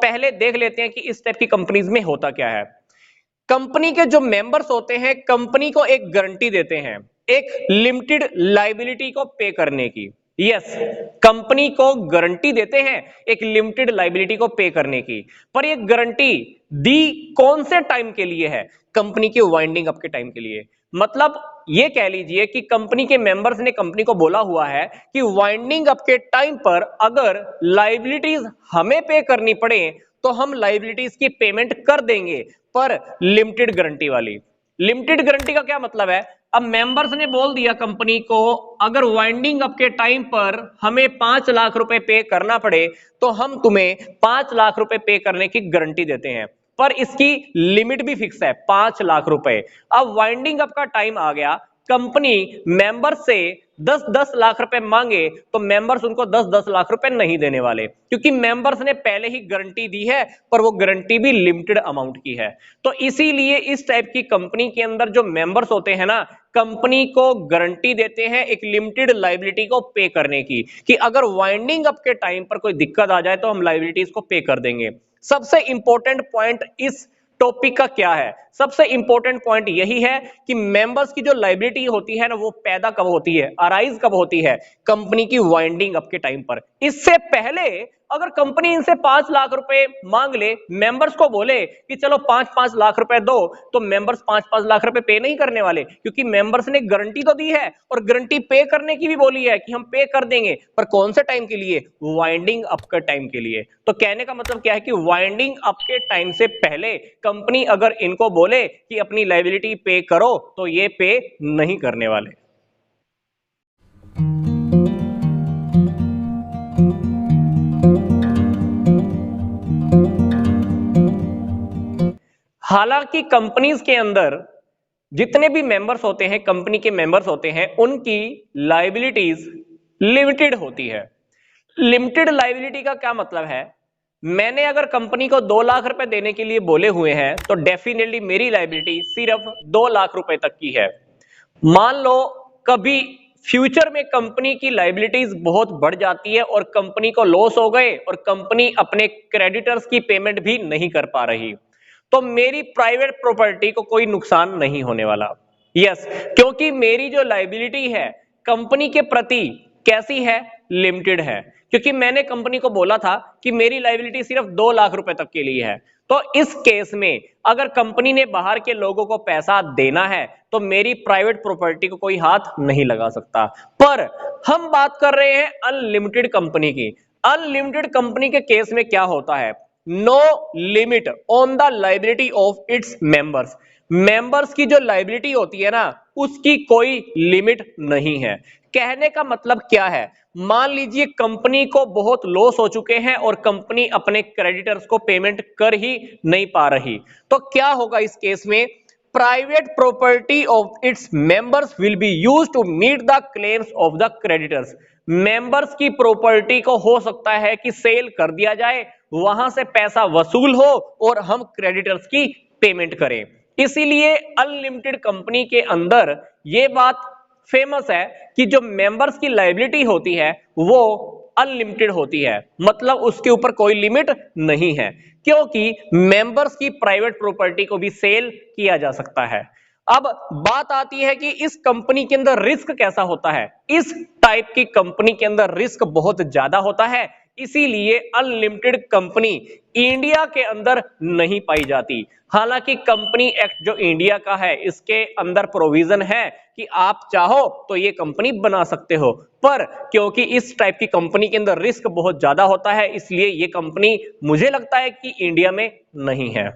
पहले देख लेते हैं कि इस टाइप की कंपनीज में होता क्या है। कंपनी के जो मेंबर्स होते हैं कंपनी को एक गारंटी देते हैं एक लिमिटेड लायबिलिटी को पे करने की। यस, कंपनी को गारंटी देते हैं एक लिमिटेड लायबिलिटी को पे करने की, पर ये गारंटी दी कौन से टाइम के लिए है? कंपनी के वाइंडिंग अप के टाइम के लिए। मतलब ये कह लीजिए कि कंपनी के मेंबर्स ने कंपनी को बोला हुआ है कि वाइंडिंग अप के टाइम पर अगर लायबिलिटीज हमें पे करनी पड़े तो हम लायबिलिटीज की पेमेंट कर देंगे, पर लिमिटेड गारंटी वाली। लिमिटेड गारंटी का क्या मतलब है? अब मेंबर्स ने बोल दिया कंपनी को अगर वाइंडिंग अप के टाइम पर हमें 5 लाख रुपए पे करना पड़े तो हम तुम्हें 5 लाख रुपए पे करने की गारंटी देते हैं, पर इसकी लिमिट भी फिक्स है 5 लाख रुपए। अब वाइंडिंग अप का टाइम आ गया, कंपनी मेंबर से 10-10 लाख रुपए मांगे तो मेंबर्स उनको 10-10 लाख रुपए नहीं देने वाले, क्योंकि मेंबर्स ने पहले ही गारंटी दी है, पर वो गारंटी भी लिमिटेड अमाउंट की है। तो इसीलिए इस टाइप की कंपनी के अंदर जो मेंबर्स होते हैं ना, कंपनी को गारंटी देते हैं एक लिमिटेड लायबिलिटी को पे करने की, कि अगर वाइंडिंग अप के टाइम पर कोई दिक्कत आ जाए तो हम लायबिलिटीज को पे कर देंगे। सबसे इंपॉर्टेंट पॉइंट इस टॉपिक का क्या है? सबसे इंपॉर्टेंट पॉइंट यही है कि मेंबर्स की जो लायबिलिटी होती है ना, वो पैदा कब होती है, अराइज कब होती है? कंपनी की वाइंडिंग अप के टाइम पर। इससे पहले अगर कंपनी इनसे 5 लाख रुपए मांग ले, मेंबर्स को बोले कि चलो 5-5 लाख रुपए दो, तो मेंबर्स 5-5 लाख रुपए पे नहीं करने वाले, क्योंकि मेंबर्स ने गारंटी तो दी है और गारंटी पे करने की भी बोली है कि हम पे कर देंगे, पर कौन से टाइम के लिए? वाइंडिंग अप के टाइम के लिए। तो कहने का मतलब क्या है कि वाइंडिंग अप के टाइम से पहले कंपनी अगर इनको बोले कि अपनी लायबिलिटी पे करो तो ये पे नहीं करने वाले। हालांकि कंपनीज के अंदर जितने भी मेंबर्स होते हैं, कंपनी के मेंबर्स होते हैं, उनकी लायबिलिटीज लिमिटेड होती है। लिमिटेड लायबिलिटी का क्या मतलब है? मैंने अगर कंपनी को 2 लाख रुपए देने के लिए बोले हुए हैं तो डेफिनेटली मेरी लायबिलिटी सिर्फ 2 लाख रुपए तक की है। मान लो कभी फ्यूचर में कंपनी की लायबिलिटीज बहुत बढ़ जाती है और कंपनी को लॉस हो गए और कंपनी अपने क्रेडिटर्स की पेमेंट भी नहीं कर पा रही, तो मेरी प्राइवेट प्रॉपर्टी को कोई नुकसान नहीं होने वाला। यस, क्योंकि मेरी जो लायबिलिटी है कंपनी के प्रति कैसी है? लिमिटेड है, क्योंकि मैंने कंपनी को बोला था कि मेरी लायबिलिटी सिर्फ 2 लाख रुपए तक के लिए है। तो इस केस में अगर कंपनी ने बाहर के लोगों को पैसा देना है तो मेरी प्राइवेट प्रॉपर्टी को कोई हाथ नहीं लगा सकता। पर हम बात कर रहे हैं अनलिमिटेड कंपनी की। अनलिमिटेड कंपनी के केस में क्या होता है? No limit on the liability of its members. Members की जो लायबिलिटी होती है ना, उसकी कोई लिमिट नहीं है। कहने का मतलब क्या है? मान लीजिए कंपनी को बहुत लॉस हो चुके हैं और कंपनी अपने क्रेडिटर्स को पेमेंट कर ही नहीं पा रही, तो क्या होगा इस केस में? Private property of its members will be used to meet the claims of the creditors. Members की प्रॉपर्टी को हो सकता है कि सेल कर दिया जाए, वहां से पैसा वसूल हो और हम क्रेडिटर्स की पेमेंट करें। इसीलिए अनलिमिटेड कंपनी के अंदर यह बात फेमस है कि जो मेंबर्स की लायबिलिटी होती है वो अनलिमिटेड होती है, मतलब उसके ऊपर कोई लिमिट नहीं है, क्योंकि मेंबर्स की प्राइवेट प्रॉपर्टी को भी सेल किया जा सकता है। अब बात आती है कि इस कंपनी के अंदर रिस्क कैसा होता है। इस टाइप की कंपनी के अंदर रिस्क बहुत ज्यादा होता है, इसीलिए अनलिमिटेड कंपनी इंडिया के अंदर नहीं पाई जाती। हालांकि कंपनी एक्ट जो इंडिया का है इसके अंदर प्रोविजन है कि आप चाहो तो ये कंपनी बना सकते हो, पर क्योंकि इस टाइप की कंपनी के अंदर रिस्क बहुत ज्यादा होता है, इसलिए ये कंपनी मुझे लगता है कि इंडिया में नहीं है।